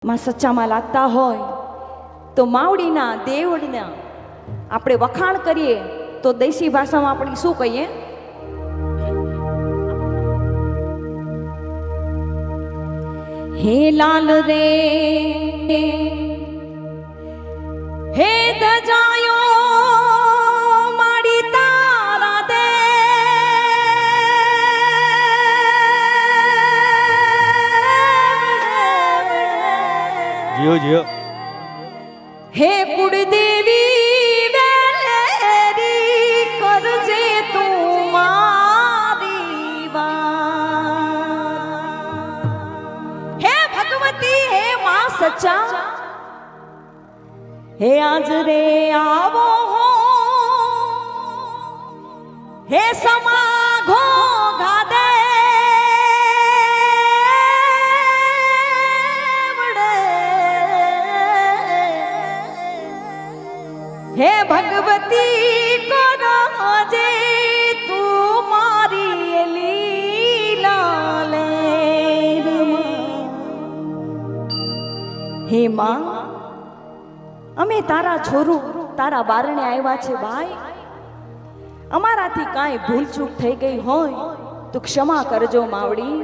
માં સચ્ચામાં લાગતા હોય તો માવડીના દેવળના આપણે વખાણ કરીએ તો દેશી ભાષામાં આપણે શું કહીએ? હે લાલ રે હે ધજાયો માડી તારા દે જીઓ જીઓ હે કુળદેવી વેલેરી કરજે તું મારી વાત હે ભગવતી હે માં સચ્ચા હે આજ રે આવો હો હે સમાઘો ગાદે હે ભગવતી કરો જે તું મારી લીલા લે હે માં અમે તારા છોરું તારા બારણે આવ્યા છે ભાઈ અમારાથી કાંઈ ભૂલચૂક થઈ ગઈ હોય તો ક્ષમા કરજો માવડી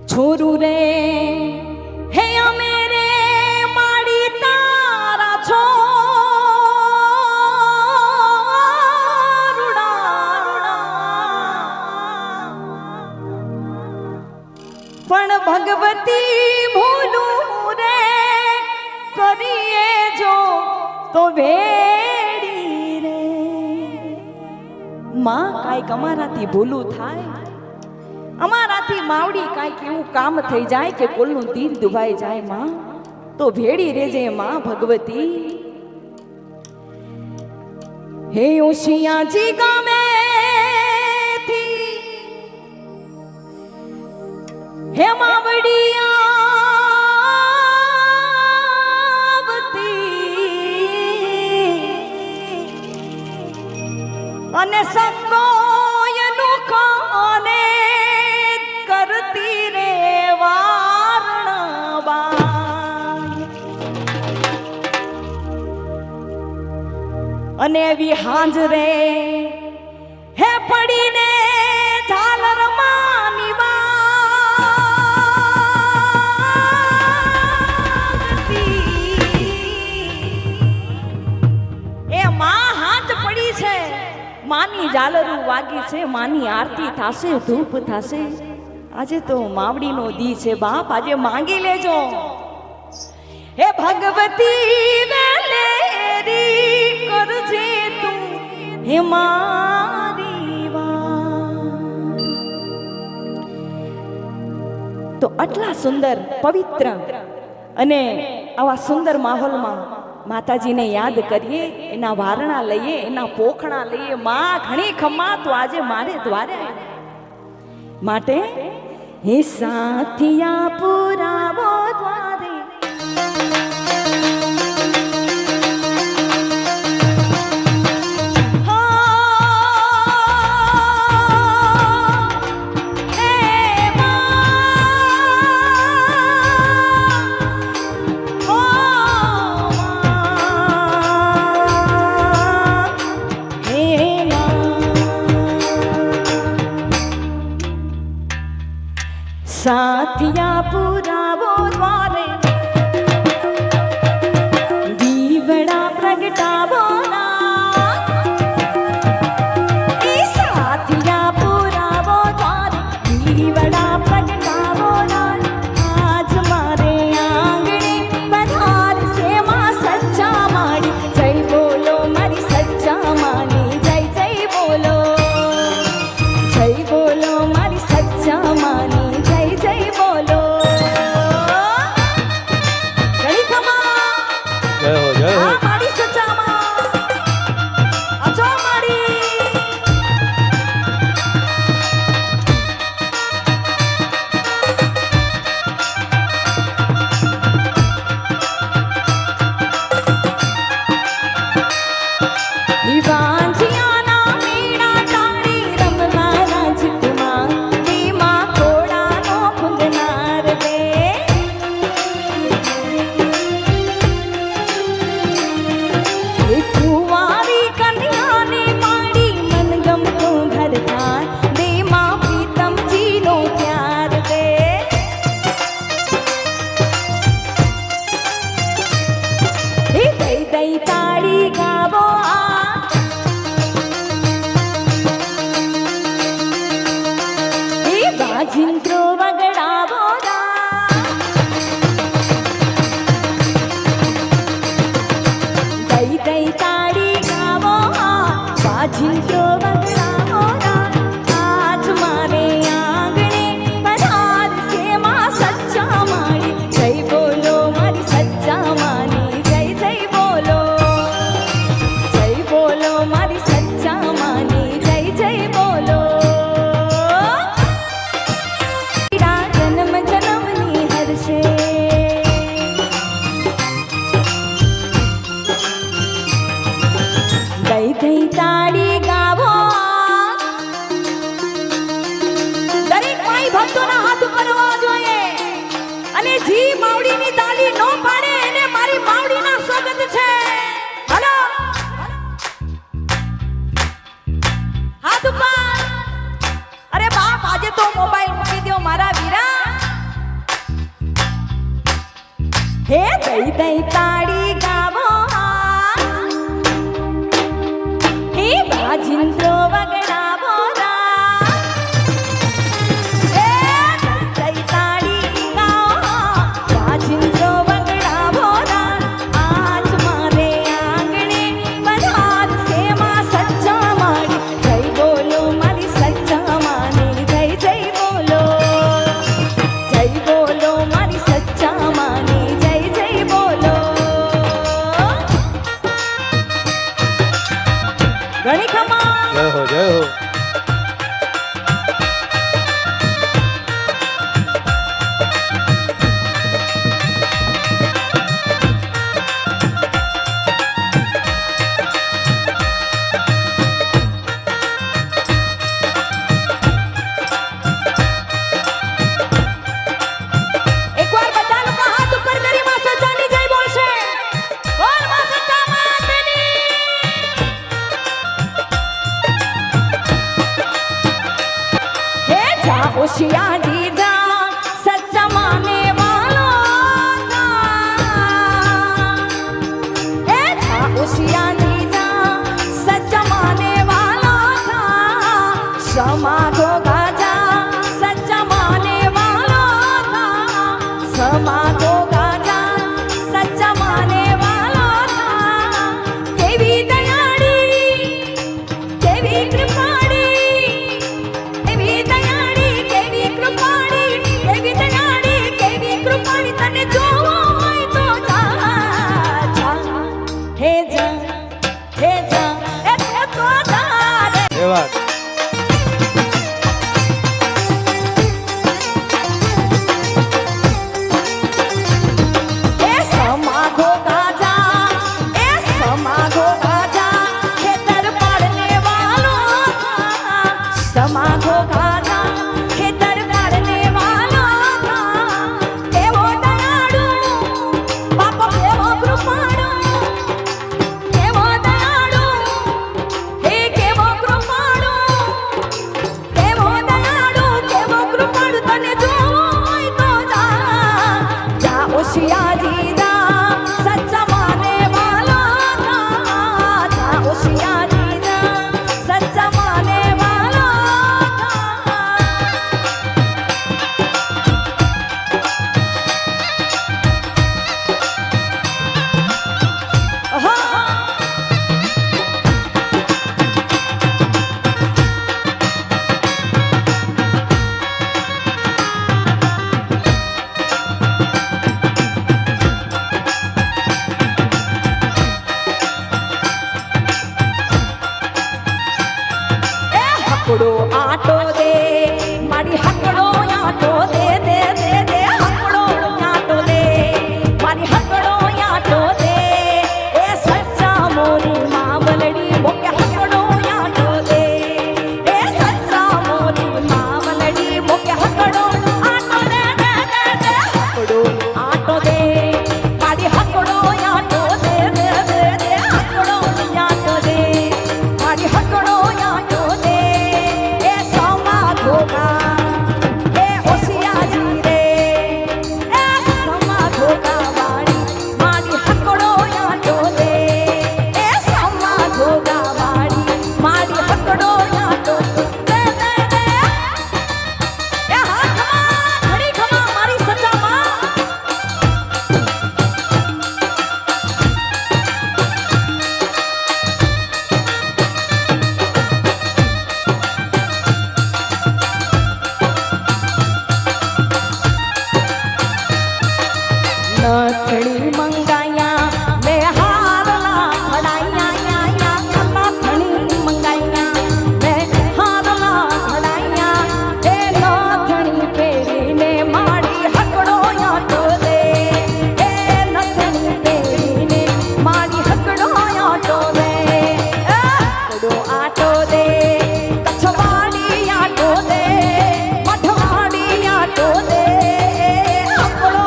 છોરું રે હે અમે રે માડી તારા છો પણ ભગવતી ભૂલું રે કરીએ જો તો વેડી રે માં કાંઈક અમારાથી ભૂલું થાય અમારાથી માવડી કાંઈક એવું કામ થઈ જાય કે કોલનું તીર દુભાઈ જાય માં તો ભેડી રેજે માં ભગવતી હે ઓશિયાજી ગામે હે માવડી અને સંગોયનું કાને કરતી રે વારણબા અને એવી હાંજ રે હે પડીને ઝાલર માની માની ઝાલરું વાગી છે માની આરતી થાશે ધૂપ થાશે આજે તો માવડીનો દી છે બાપ આજે માંગી લેજો હે ભગવતી વેલેરી કરજે તું હે મારી વાત તો આટલા સુંદર પવિત્ર અને આવા સુંદર માહોલમાં માતાજીને યાદ કરીએ એના વારણા લઈએ એના પોખણા લઈએ માં ઘણી ખમ્મા તો આજે મારે દ્વારે માટે હે સાથિયા પુરાવો દ્વારે સાથિયા પુરાવો અને જી માવડીની તાલી નો પાડે એને મારી માવડીના સ્વાગત છે. હાલો હાથ ઉપર. અરે બાપ આજે તો મોબાઈલ મૂકી દો મારા વીરા. હે દઈ દઈ તાળી ગાવો હે વાજિંદ્રો વગડાવો રા. હે દઈ તાળી ગાવો વાજિંદ્રો વગડાવો રા. આજ મારે આંગણે પધારશે માં સચ્ચા માડી. જય બોલો મારી સચ્ચા માની જય જય બોલો. જય બોલો મારી સચ્ચા માની જય જય બોલો. ઘણી ખમા જય હો જય હો. એકવાર બધા લોકો હાથ ઉપર કરી માં સચ્ચાની જય બોલશે. બોલ માં સચ્ચા માતની. હે જા ઓશિયાજી જા સચ્ચા માને વાલો જા. હે જા ઓશિયાજી જા સચ્ચા માને વાલો જા. ક્ષમા ધોગા જા સચ્ચા માને વાલો જા. ક્ષમા ધોગા જા સચ્ચા માને વાલો જા. કેવી દયાળી કેવી કૃપાળી કેવી દયાળી કેવી કૃપાળી કેવી દયાળી કેવી કૃપાળી. તને જોવો હોય તો જા જા હે જા હે જા એ તો જા રે. એ વાત. એ સમાધો ગાજા એ સમાધો ગાજા ખેતર પાડને વાલો થા. સમાધો ગાજા ખેતર પાડને વાલો થા. કેવો દયાળુ બાપ કેવો કૃપાળુ કેવો દયાળુ હે કેવો કૃપાળુ કેવો દયાળુ કેવો કૃપાળુ. તને જોવો હોય તો જા જા ઓશિયાજી જા સચ્ચા માને વાલો જા. જા ઓશિયાજી જા સચ્ચા માને વાલો જા. હા એ હકડો આટો દે મારી હકડો આટો દે દે દે દે. હકડો આટો દે મારી હકડો આટો દે. એ સચ્ચા મોરી માવલડી મોકે હકડો આટો દે. એ સચ્ચા મોરી માવલડી મોકે હકડો આટો દે દે દે દે. હકડો આટો દે મારી હકડો આટો દે દે દે દે. હકડો આટો દે મારી હકડો આટો દે. એ સમાધો ગા એ ઓશિયાજી રે. એ સમાધો ગા વાળી મારી હકડો આટો દે. એ સમાધો ગા વાળી મારી હકડો આટો દે દે દે. એ હા ખમા ઘડી ખમા મારી સચ્ચા માં. નથણી મંગાયા મે હારલા ખડાયા યા નથણી મંગાયા મે હારલા ખડાયા. એ નથણી પહેરીને મારી હકડો આટો દે. એ નથણી પહેરીને મારી હકડો આટો દે. હકડો આટો દે કચ્છવાડી આટો દે મઢવાડી આટો દે. હકડો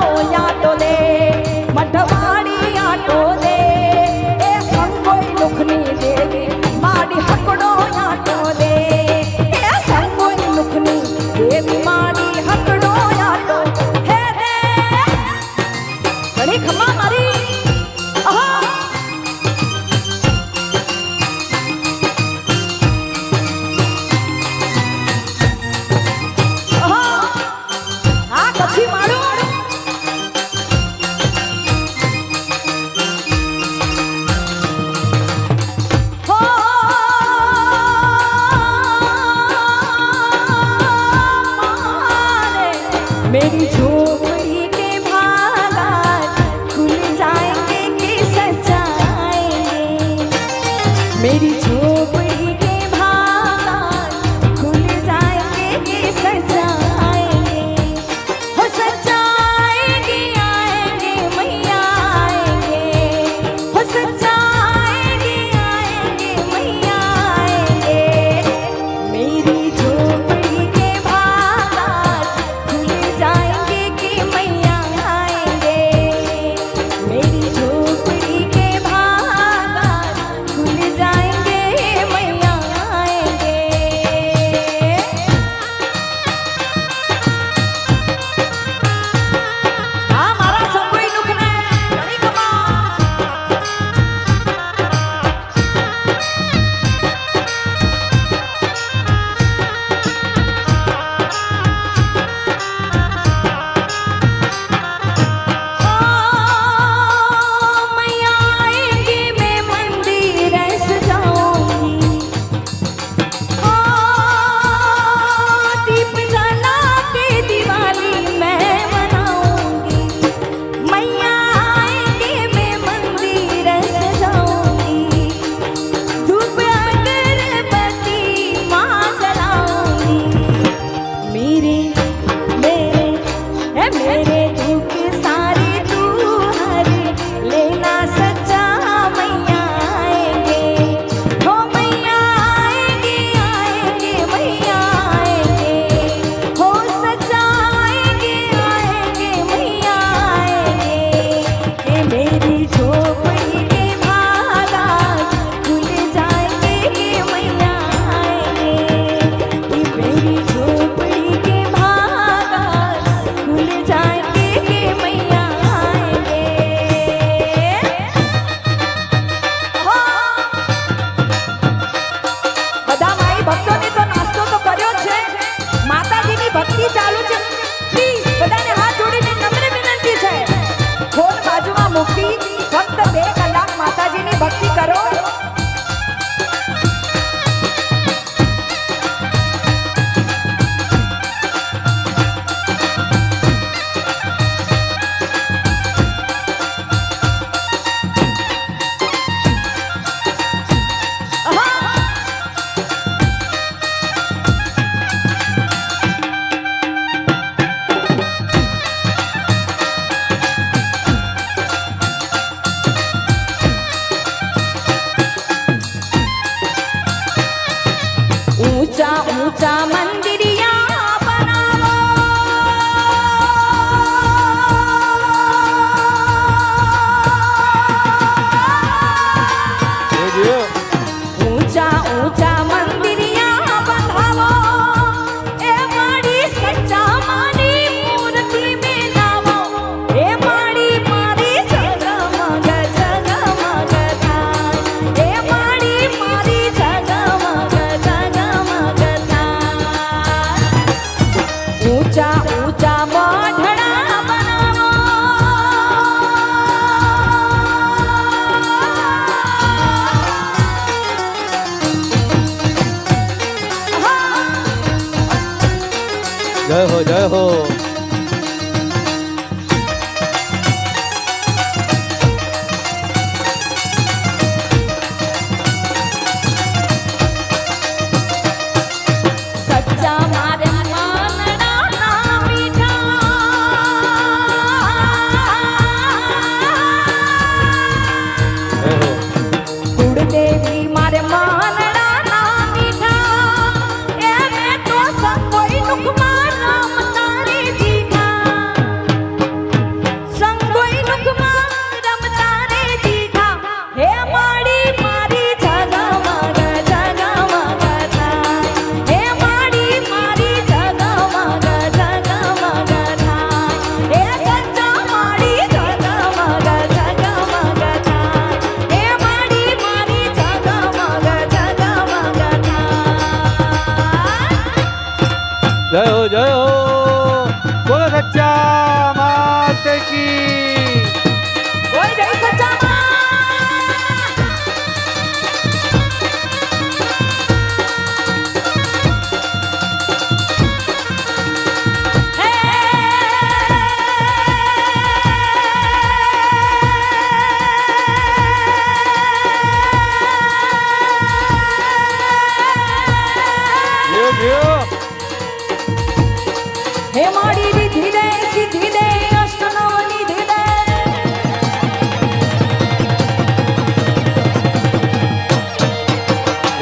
ઘણી ખમા મારી આહા કચ્છી માળું मेरी झोपड़ी के भागात खुल जाएंगे कि सजाएंगे मेरी झोपड़ी के भागात खुल जाएंगे कि सजाएंगे हो सजाएंगे आएंगे मैया आएंगे हो सजाएंगे आएंगे मैया आएंगे मेरी झोपड़ी के भागात खुल जाएंगे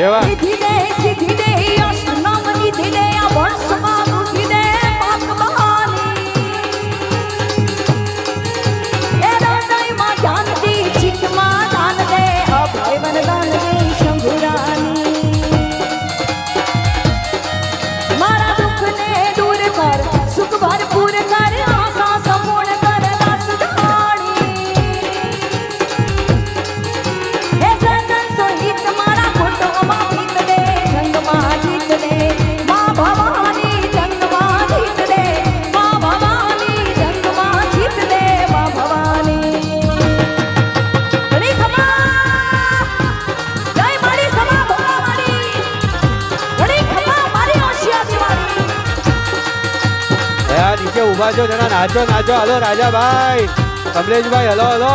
એવા નિધિ દે સિદ્ધિ દે અષ્ટનામ નિધિ દે આ વંશમાં વૃદ્ધિ દે પાક બહાની એ હૃદયમાં જ્ઞાન દી ચિત્તમાં દાન દે અભય વરદાન દે શંભુરાની મારા દુઃખને દૂર કર સુખ ભરપૂર કર આશા સંપૂર્ણ કર દાસ દાણી હે સતન સોહિત મારા કુટુંબમાં જીત દે જંગમાં જીત દે મા ભવાની જંગમાં જીત દે મા ભવાની જંગમાં જીત દે મા ભવાની ઘણી ખમા જય મારી સમા ભગવાની ઘણી ખમા મારી હોશિયાર દિવાળી નીચે ઉભા છો જરા નાચો નાચો હલો રાજાભાઈ કમલેશભાઈ હલો હલો